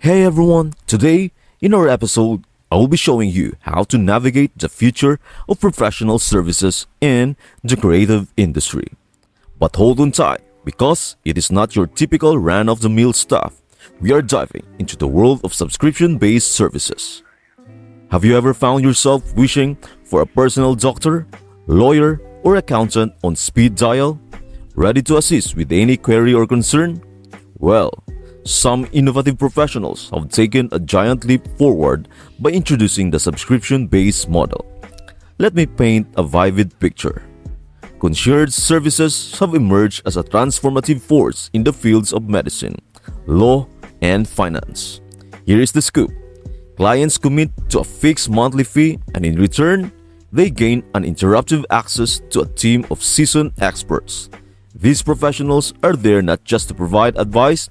Hey everyone, today in our episode, I will be showing you how to navigate the future of professional services in the creative industry. But hold on tight, because it is not your typical run-of-the-mill stuff. We are diving into the world of subscription-based services. Have you ever found yourself wishing for a personal doctor, lawyer, or accountant on speed dial, ready to assist with any query or concern? Well, some innovative professionals have taken a giant leap forward by introducing the subscription-based model. Let me paint a vivid picture. Concierge services have emerged as a transformative force in the fields of medicine, law, and finance. Here is the scoop. Clients commit to a fixed monthly fee, and in return, they gain uninterrupted access to a team of seasoned experts. These professionals are there not just to provide advice,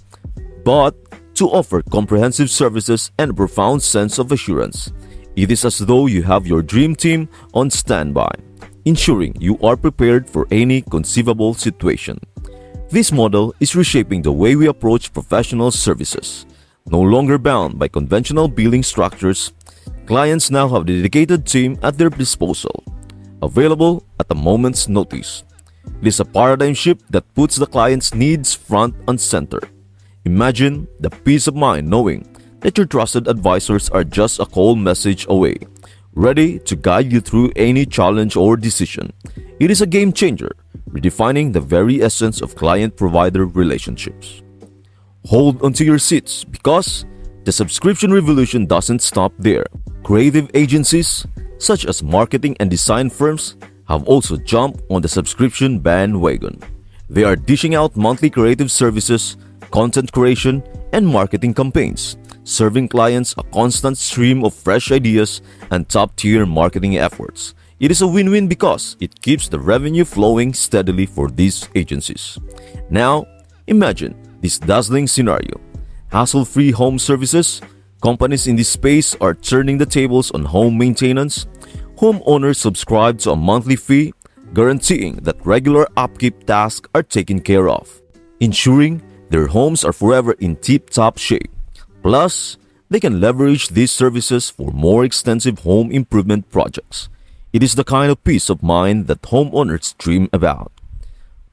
but to offer comprehensive services and a profound sense of assurance. It is as though you have your dream team on standby, ensuring you are prepared for any conceivable situation. This model is reshaping the way we approach professional services. No longer bound by conventional billing structures, clients now have a dedicated team at their disposal, available at a moment's notice. It is a paradigm shift that puts the client's needs front and center. Imagine the peace of mind knowing that your trusted advisors are just a call message away, ready to guide you through any challenge or decision. It is a game changer, redefining the very essence of client-provider relationships. Hold onto your seats because the subscription revolution doesn't stop there. Creative agencies, such as marketing and design firms, have also jumped on the subscription bandwagon. They are dishing out monthly creative services, content creation, and marketing campaigns, serving clients a constant stream of fresh ideas and top-tier marketing efforts. It is a win-win because it keeps the revenue flowing steadily for these agencies. Now, imagine this dazzling scenario. Hassle-free home services. Companies in this space are turning the tables on home maintenance. Homeowners subscribe to a monthly fee, guaranteeing that regular upkeep tasks are taken care of, ensuring their homes are forever in tip-top shape. Plus, they can leverage these services for more extensive home improvement projects. It is the kind of peace of mind that homeowners dream about.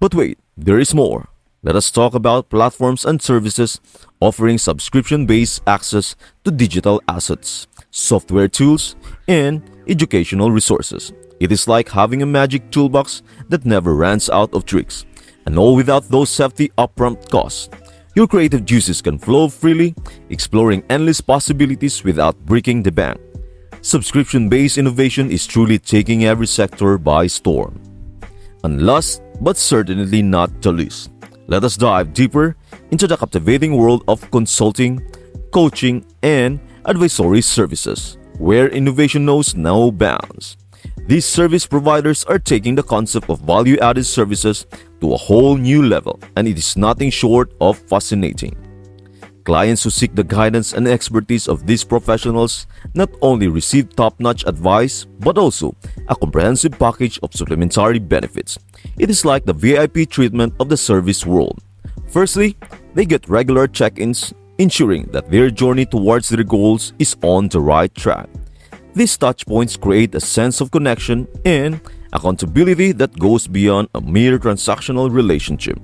But wait, there is more. Let us talk about platforms and services offering subscription-based access to digital assets, software tools, and educational resources. It is like having a magic toolbox that never runs out of tricks, and all without those hefty upfront costs. Your creative juices can flow freely, exploring endless possibilities without breaking the bank. Subscription-based innovation is truly taking every sector by storm. And last, but certainly not the least, let us dive deeper into the captivating world of consulting, coaching, and advisory services, where innovation knows no bounds. These service providers are taking the concept of value-added services to a whole new level, and it is nothing short of fascinating. Clients who seek the guidance and expertise of these professionals not only receive top-notch advice, but also a comprehensive package of supplementary benefits. It is like the VIP treatment of the service world. Firstly, they get regular check-ins, ensuring that their journey towards their goals is on the right track. These touchpoints create a sense of connection and accountability that goes beyond a mere transactional relationship.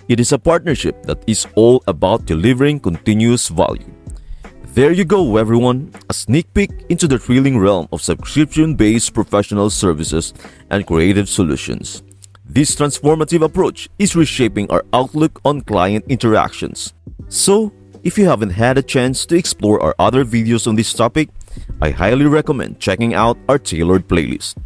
It is a partnership that is all about delivering continuous value. There you go, everyone, a sneak peek into the thrilling realm of subscription-based professional services and creative solutions. This transformative approach is reshaping our outlook on client interactions. So, if you haven't had a chance to explore our other videos on this topic, I highly recommend checking out our tailored playlist.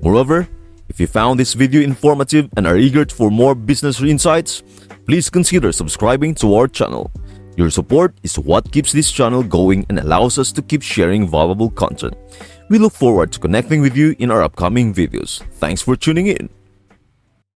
Moreover, if you found this video informative and are eager for more business insights, please consider subscribing to our channel. Your support is what keeps this channel going and allows us to keep sharing valuable content. We look forward to connecting with you in our upcoming videos. Thanks for tuning in.